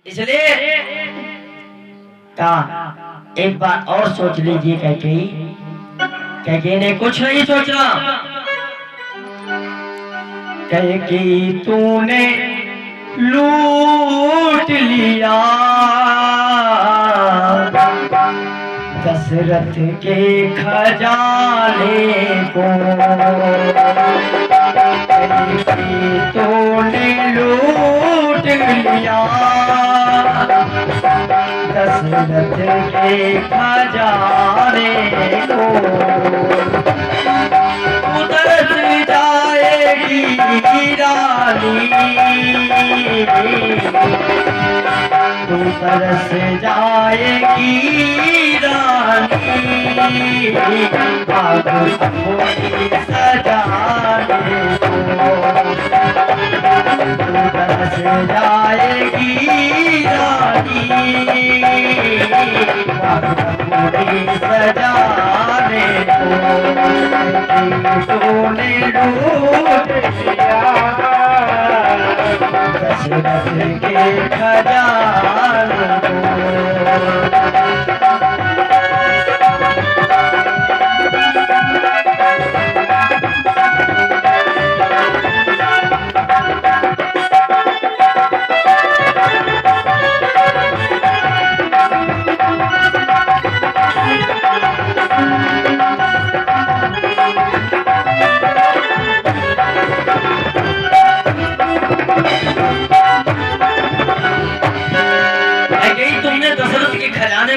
इसलिए कहा एक बार और सोच लीजिए। कैकेयी ने कुछ नहीं सोचा। कैकेयी तूने लूट लिया दशरथ के खजाने को। कैकेयी तूने लूट लिया दशरथ के खजाने को। तरस जाएगी रानी तू तरस जाएगी रानी भाग मोरी सजाने को। तू तरस जाएगी रानी भाग मोरी सजाने को। तूने लूट लिया दशरथ के खजाने को।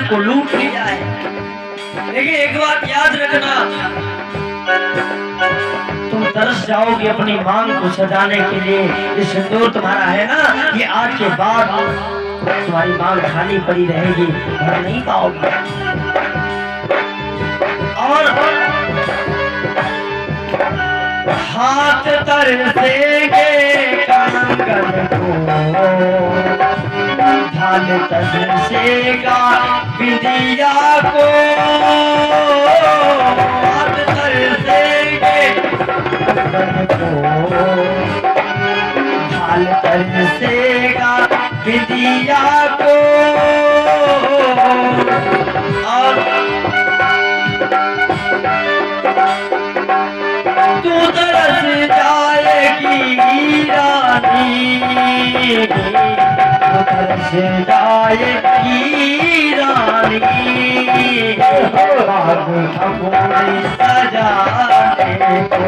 को लूट लिया है। लेकिन एक बात याद रखना, तुम तरस जाओगे अपनी मांग को सजाने के लिए। ये सिंदूर तुम्हारा है ना, ये आज के बाद तुम्हारी मांग खाली पड़ी रहेगी, भर नहीं पाओगे। और हाथ तरसेंगे कंगन को ढाल तरसेगा विदिया को। हाथ तरसेंगे कंगन को ढाल तरसेगा विदिया को। और तू तरस जाएगी रानी तरस जाएगी रानी भाग मोरी सजाने को।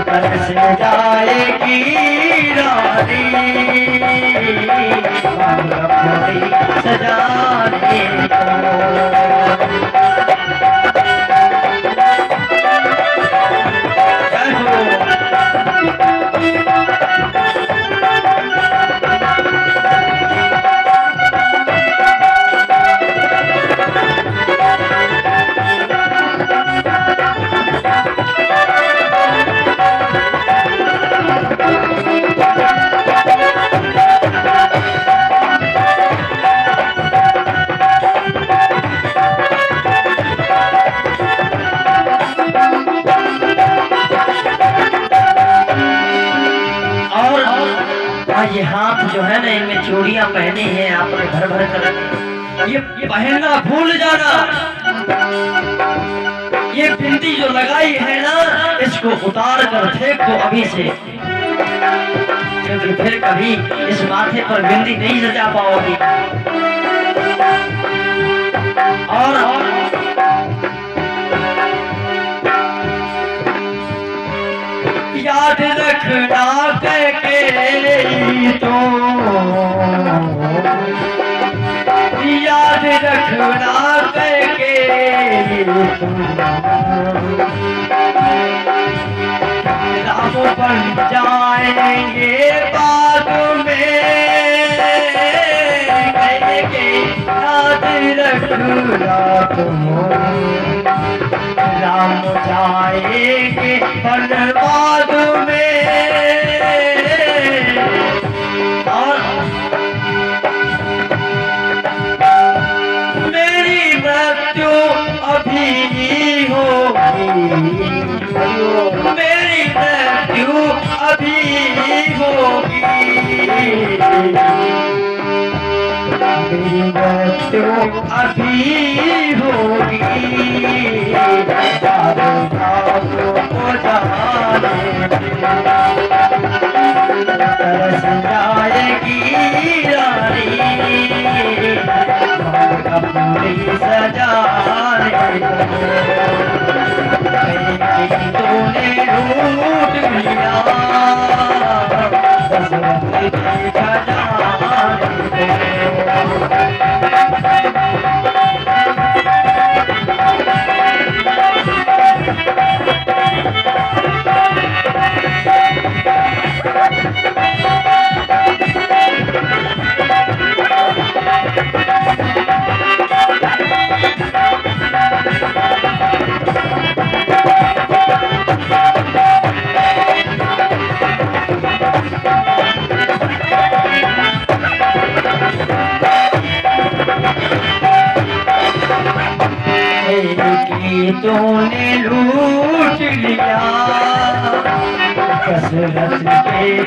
तरस जाएगी रानी भाग मोरी सजाने को। ये हाथ जो है ना, इनमें चूड़ियां पहनी हैं आपने भर भर कर, ये पहनना भूल जाना। ये बिंदी जो लगाई है ना, इसको उतार कर फेंक दो अभी से, क्योंकि फिर कभी इस माथे पर बिंदी नहीं सजा पाओगी। और याद रखना कैकेयी तो, याद रखना कैकेयी तो, राम बन जाएंगे बाद में। कैकेयी याद रखना तुम, राम जाएंगे बर्बाद में। और मेरी मृत्यु अभी होगी, मेरी मृत्यु अभी होगी। मेरी मृत्यु अभी होगी, सारे भावों को जाने तरस जाएगी रानी, अपनी सजाने तूने रूठ लिया, दशरथ के खजाने तूने लूट लिया, दशरथ के खजाने को,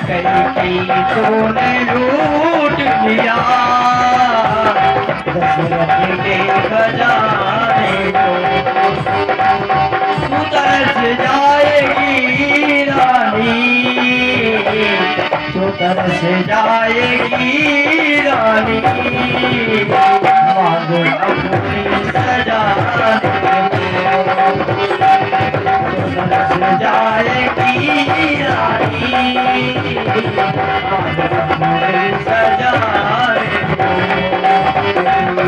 कई तूने लूट लिया, दशरथ के खजाने को, तू तरस जाएगी रानी, तू तरस जाएगी रानी, मांगो अपनी सजाने को, तरस जाएगी रानी, मांगो अपनी सजाने को,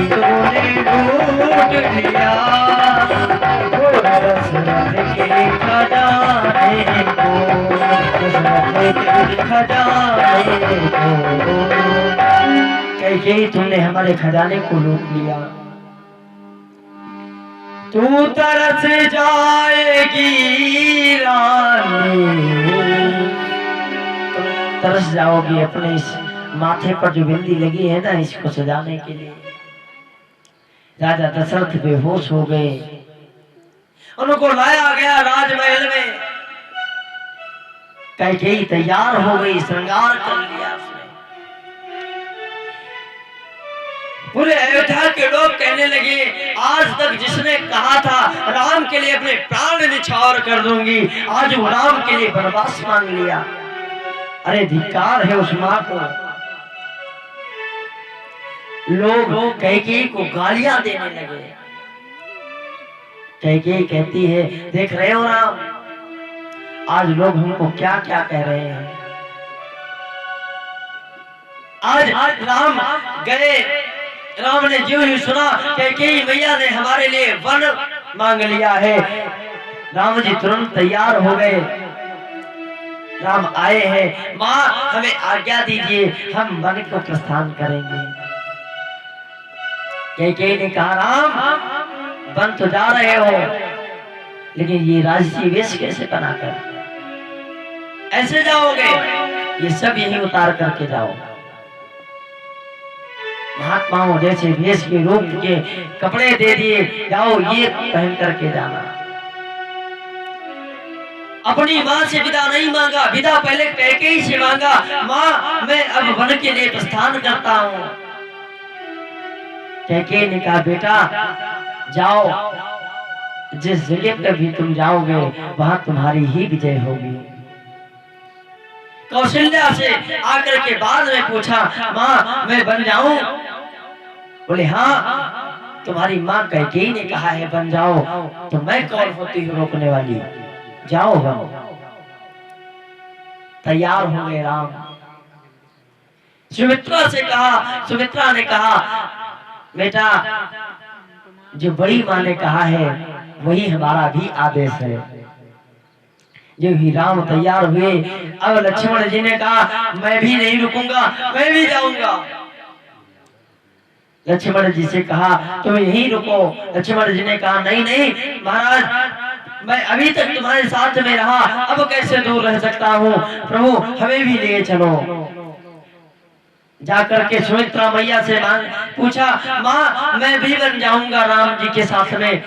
तूने लूट लिया, दशरथ के खजाने को, दशरथ के खजाने को, कैकेयी तुमने हमारे खजाने को लूट लिया, तू तरस जाएगी रानी, तरस जाओगी अपने इस माथे पर जो बिंदी लगी है ना, इसको सजाने के लिए। राजा दशरथ बेहोश हो गए, उनको लाया गया राजमहल में, कैकेयी तैयार हो गई, श्रृंगार कर लिया उसने। पूरे अयोध्या के लोग कहने लगे, आज तक जिसने कहा था राम के लिए अपने प्राण निछावर कर दूंगी, आज वो राम के लिए वनवास मांग लिया। अरे धिक्कार है उस मां को। लोग कैकेयी को गालियां देने लगे। कैकेयी कहती है, देख रहे हो राम, आज लोग हमको क्या क्या कह रहे हैं। आज राम गए, राम ने जो ही सुना कैकेयी मैया ने हमारे लिए वन मांग लिया है, राम जी तुरंत तैयार हो गए। राम आए हैं, माँ हमें आज्ञा दीजिए, हम वन को प्रस्थान करेंगे। कैकेयी ने कहा, राम वन तो जा रहे हो, लेकिन ये राजसी वेश कैसे बनाकर ऐसे जाओगे? ये सब यही उतार करके जाओ। महात्माओं जैसे वेश के रूप के कपड़े दे दिए, जाओ ये पहन करके जाना। अपनी माँ से विदा नहीं मांगा, विदा पहले कैकेयी से मांगा। माँ मैं अब वन के लिए प्रस्थान करता हूँ। कैकेयी ने कहा, बेटा जाओ, जिस जगह पे भी तुम जाओगे वहां तुम्हारी ही विजय होगी। कौशल्या से आकर के बाद में पूछा, माँ मैं बन जाऊं? बोले हाँ, तुम्हारी माँ कैकेयी ने कहा है बन जाओ, तो मैं कौन होती हूँ रोकने वाली, जाओ बनो। तैयार हो गए राम। सुमित्रा से कहा, सुमित्रा ने कहा, बेटा जो बड़ी माँ ने कहा है वही हमारा भी आदेश है। जो ही राम तैयार हुए, अब लक्ष्मण जी ने कहा, मैं भी नहीं रुकूंगा, मैं भी जाऊंगा। लक्ष्मण जी से कहा, तुम यहीं रुको। लक्ष्मण जी ने कहा, नहीं नहीं महाराज, मैं अभी तक तुम्हारे साथ में रहा, अब कैसे दूर रह सकता हूँ, प्रभु हमें भी ले चलो। जाकर के सुमित्रा मैया से पूछा, माँ मैं भी बन जाऊंगा राम जी के साथ में।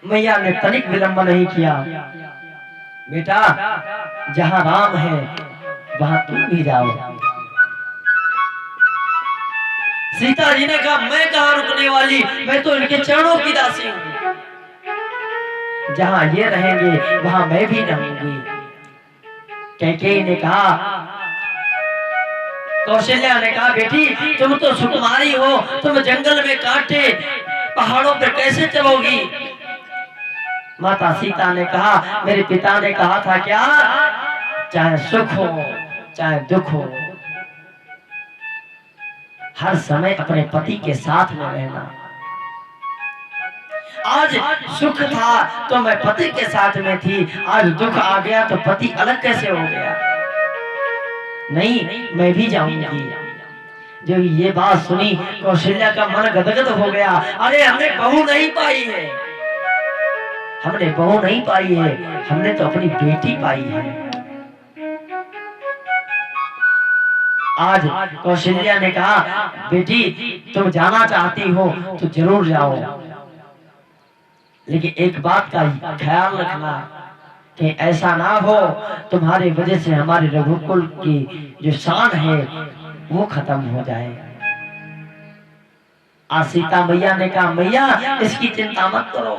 मैया ने तनिक विलंब नहीं किया, बेटा जहां राम है वहां तुम भी जाओ। सीता जी ने कहा मैं कहां रुकने वाली, मैं तो इनके चरणों की दासी हूं। जहां ये रहेंगे वहां मैं भी रहूंगी। कैकेयी ने कहा, कौशल्या ने कहा बेटी तुम तो सुकुमारी हो, तुम जंगल में कांटे पहाड़ों पर कैसे चलोगी। माता सीता ने कहा मेरे पिता ने कहा था क्या, चाहे सुख हो चाहे दुख हो हर समय अपने पति के साथ में रहना। आज सुख था तो मैं पति के साथ में थी, आज दुख आ गया तो पति अलग कैसे हो गया। नहीं मैं भी जाऊंगी। जब ये बात सुनी कौशल्या का मन गदगद हो गया। अरे हमने बहू नहीं पाई है, हमने बहू नहीं पाई है, हमने तो अपनी बेटी पाई है। आज कौशल्या ने कहा बेटी तुम जाना चाहती हो तो जरूर जाओ, लेकिन एक बात का ख्याल रखना कि ऐसा ना हो तुम्हारी वजह से हमारे रघुकुल की जो शान है वो खत्म हो जाए। आज सीता मैया ने कहा मैया इसकी चिंता मत करो,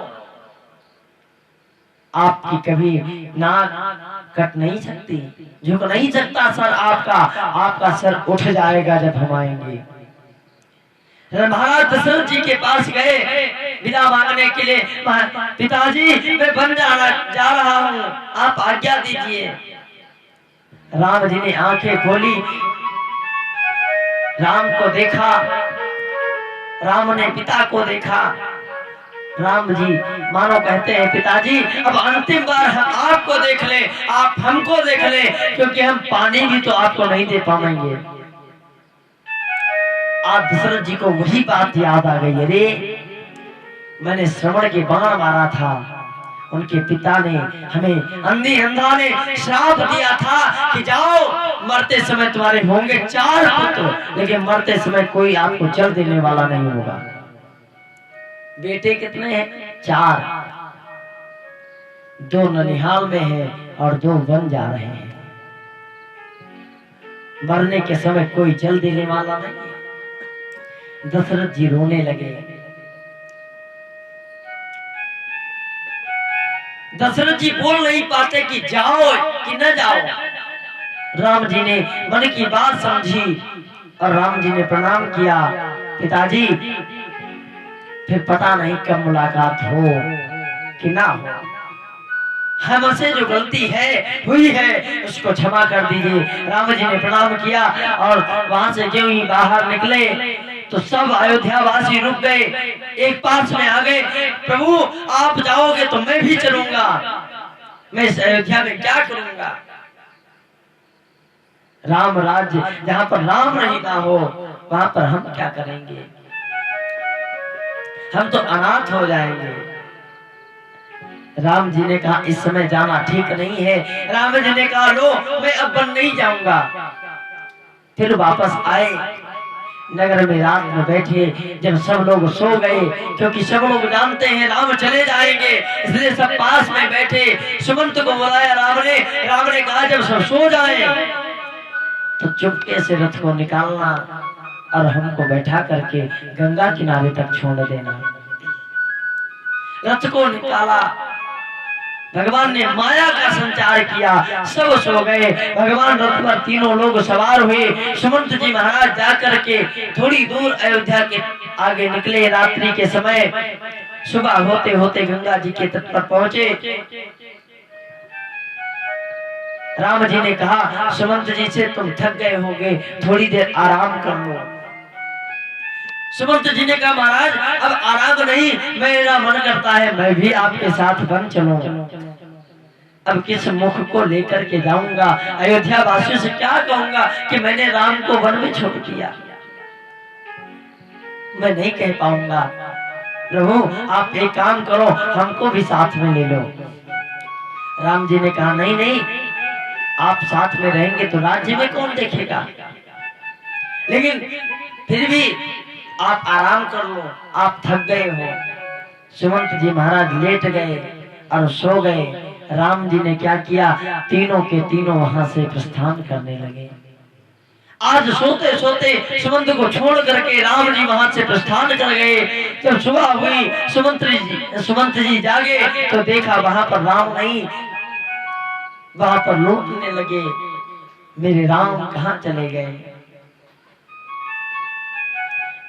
आपकी कभी नाक कट नहीं सकती, झुक नहीं सकता सर आपका, आपका सर उठ जाएगा जब हम आएंगे। महाराज दशरथ जी के पास गए विदा मांगने के लिए, पिताजी मैं बन जा रहा हूँ, आप आज्ञा दीजिए। राम जी ने आंखें खोली, राम को देखा, राम ने पिता को देखा। राम जी मानो कहते हैं पिताजी अब अंतिम बार हम आपको देख ले, आप हमको देख ले, क्योंकि हम पानी भी तो आपको नहीं दे पाएंगे। आज दशरथ जी को वही बात याद आ गई, अरे मैंने श्रवण के बाण मारा था, उनके पिता ने हमें अंधी अंधा ने श्राप दिया था कि जाओ मरते समय तुम्हारे होंगे 4 पुत्र, लेकिन मरते समय कोई आपको जल देने वाला नहीं होगा। बेटे कितने हैं? 4, 2 ननिहाल में है और 2 बन जा रहे हैं। मरने के समय कोई जल देने वाला नहीं। दशरथ जी रोने लगे। दशरथ जी बोल नहीं पाते कि जाओ कि न जाओ। राम जी ने मन की बात समझी और राम जी ने प्रणाम किया, पिताजी फिर पता नहीं कब मुलाकात हो कि ना हो, हमसे जो गलती है हुई है उसको क्षमा कर दीजिए। राम जी ने प्रणाम किया और वहां से जो ही बाहर निकले तो सब अयोध्या वासी रुक गए, एक पास में आ गए, प्रभु आप जाओगे तो मैं भी चलूंगा, मैं इस अयोध्या में क्या करूंगा। राम राज्य जहां पर राम नहीं ना हो वहां पर हम क्या करेंगे, हम तो अनाथ हो जाएंगे। राम जी ने कहा इस समय जाना ठीक नहीं है। राम जी ने कहा लो मैं अब बन नहीं जाऊंगा। फिर वापस आए, नगर में रात में बैठे, जब सब लोग सो गए, क्योंकि सब लोग जानते हैं राम चले जाएंगे, इसलिए सब पास में बैठे। सुमंत को बुलाया राम ने कहा जब सब सो जाए तो चुपके से रथ को निकालना और हमको बैठा करके गंगा किनारे तक छोड़ देना। रथ को निकाला, भगवान ने माया का संचार किया, सब सो गए। भगवान रथ पर तीनों लोग सवार हुए। सुमंत जी महाराज जाकर के थोड़ी दूर अयोध्या के आगे निकले। रात्रि के समय सुबह होते होते गंगा जी के तट पर पहुंचे। राम जी ने कहा सुमंत जी से तुम थक गए होंगे, थोड़ी देर आराम कर लो। सुमंत जी ने कहा महाराज अब आराम नहीं, मेरा मन करता है मैं भी आपके साथ वन चलूं। अब किस मुख को लेकर के जाऊंगा, अयोध्या वासियों से क्या कहूंगा कि मैंने राम को वन में छोड़ दिया, मैं नहीं कह पाऊंगा। प्रभु आप एक काम करो, हमको भी साथ में ले लो। राम जी ने कहा नहीं नहीं, आप साथ में रहेंगे तो राज्य में कौन देखेगा, लेकिन फिर भी आप आराम कर लो, आप थक गए हो। सुमंत जी महाराज लेट गए और सो गए। राम जी ने क्या किया, तीनों के तीनों वहां से प्रस्थान करने लगे। आज सोते सोते सुमंत को छोड़ करके राम जी वहां से प्रस्थान कर गए। जब सुबह हुई सुमंत जी जागे तो देखा वहां पर राम नहीं। वहां पर लौटने लगे, मेरे राम कहाँ चले गए।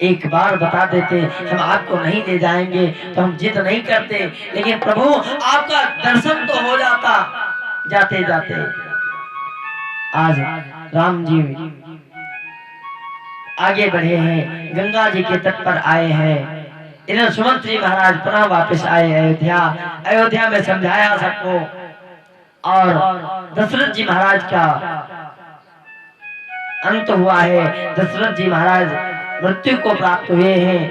एक बार बता देते हम आपको नहीं ले जाएंगे तो हम जिद नहीं करते, लेकिन प्रभु आपका दर्शन तो हो जाता जाते जाते। आज राम जी आगे बढ़े हैं, गंगा जी के तट पर आए हैं। इधर सुमंत जी महाराज पुनः वापस आए अयोध्या। अयोध्या में समझाया सबको, और दशरथ जी महाराज का अंत हुआ है। दशरथ जी महाराज मृत्यु को प्राप्त हुए हैं।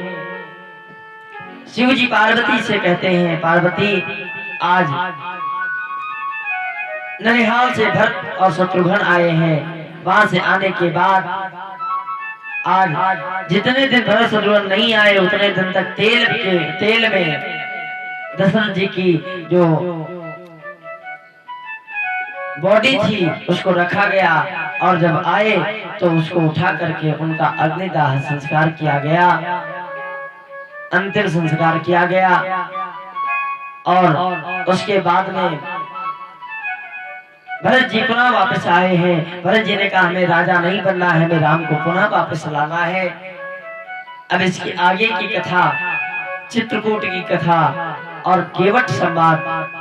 शिव जी पार्वती से कहते हैं, पार्वती आज ननिहाल से भरत और शत्रुघ्न आए हैं। वहां से आने के बाद आज जितने दिन भरत शत्रुघ्न नहीं आए उतने दिन तक तेल में दशरथ जी की जो बॉडी थी उसको रखा गया, और जब आए तो उसको उठा करके उनका अग्निदाह संस्कार किया गया, अंतिम संस्कार किया गया। और उसके बाद में भरत जी पुनः वापस आए हैं। भरत जी ने कहा हमें राजा नहीं बनना है, हमें राम को पुनः वापस लाना है। अब इसकी आगे की कथा, चित्रकूट की कथा और केवट संवाद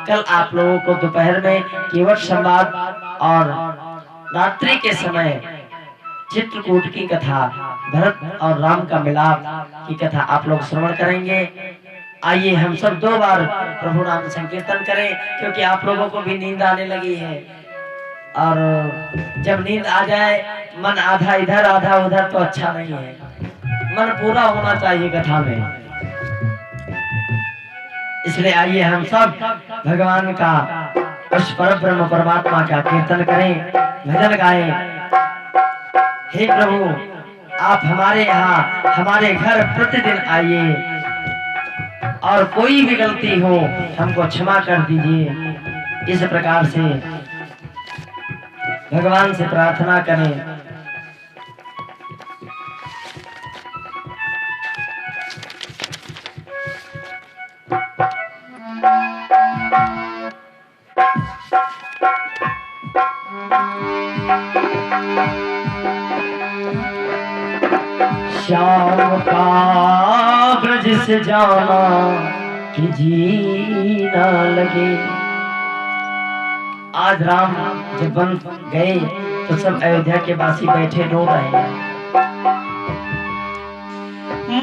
कल आप लोगों को दोपहर में केवट संवाद और रात्रि के समय चित्रकूट की कथा, भरत और राम का मिलाप की कथा आप लोग श्रवण करेंगे। आइए हम सब 2 बार प्रभु नाम संकीर्तन करें, क्योंकि आप लोगों को भी नींद आने लगी है, और जब नींद आ जाए मन आधा इधर आधा उधर तो अच्छा नहीं है। मन पूरा होना चाहिए कथा में। इसलिए आइए हम सब भगवान का, उस परब्रह्म परमात्मा का कीर्तन करें, भजन गाएं। हे प्रभु आप हमारे यहाँ हमारे घर प्रतिदिन आइए, और कोई भी गलती हो हमको क्षमा कर दीजिए। इस प्रकार से भगवान से प्रार्थना करें। श्याम का ब्रज से जाना कि जी ना लगे। आज राम जब बन गए तो सब अयोध्या के वासी बैठे रो रहे हैं।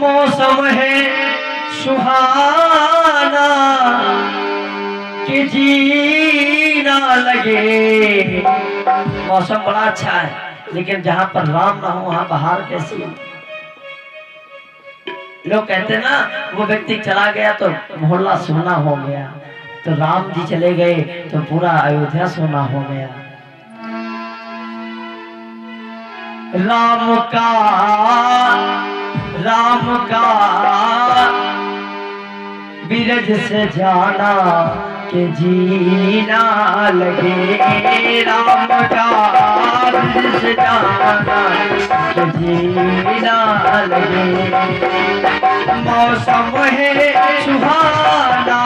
मौसम है सुहाना कि जी ना लगे। मौसम बड़ा अच्छा है, लेकिन जहां पर राम ना हो वहां बाहर कैसी है। लोग कहते ना वो व्यक्ति चला गया तो मोहल्ला सोना हो गया, तो राम जी चले गए तो पूरा अयोध्या सोना हो गया। राम का बिरज से जाना के जीना लगे। राम का बिरज से जाना के जीना लगे। मौसम है सुहाना,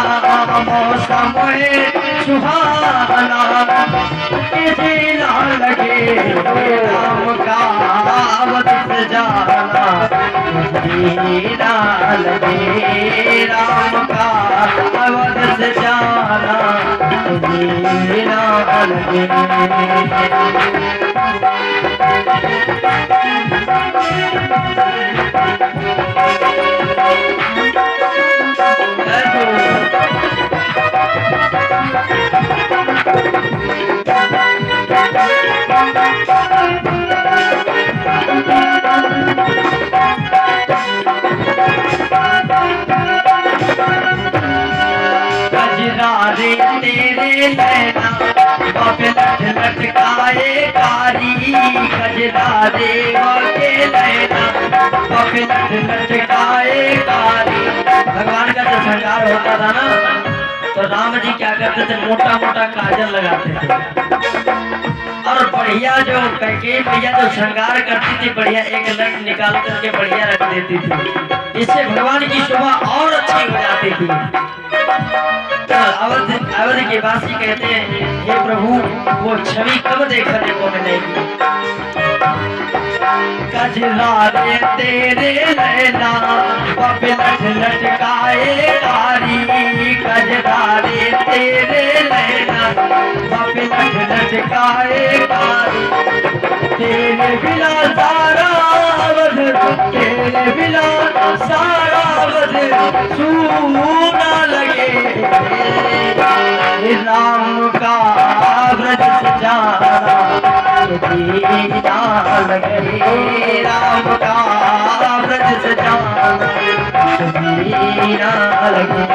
मौसम है सुहाना कि जीना लगे। राम का बिरज से जाना जीना लगे। राम का अवध से जाना जीना लगे। तेरे नैना लट लटकाए कारी। गजरा देवा के नैना लट लटकाए कारी। भगवान का जब श्रृंगार होता था ना तो राम जी क्या करते थे, मोटा मोटा काजल लगाते थे और बढ़िया जो कैकेयी मैया जो श्रृंगार करती थी, बढ़िया एक लट निकाल करके बढ़िया रख देती थी। इससे भगवान की शोभा और अच्छी हो जाती थी। अवध के वासी कहते हैं, हे प्रभु वो छवि कब देखने को मिलेगी। कजरारे तेरे नैना पपलट लटकाए कारी, कजरारे तेरे नैना पपलट लटकाए कारी। तेरे बिना सारा अवध, तेरे बिना सारा अवध सूना लगे। राम का व्रत सजाना दीना लगे, राम का व्रत सजाना दीना लगे।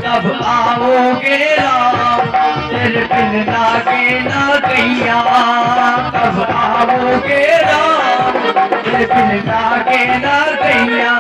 कब आओगे राम, तेरे बिन लागे ना कैया। कब आओगे राम, तेरे बिन लागे ना कैया।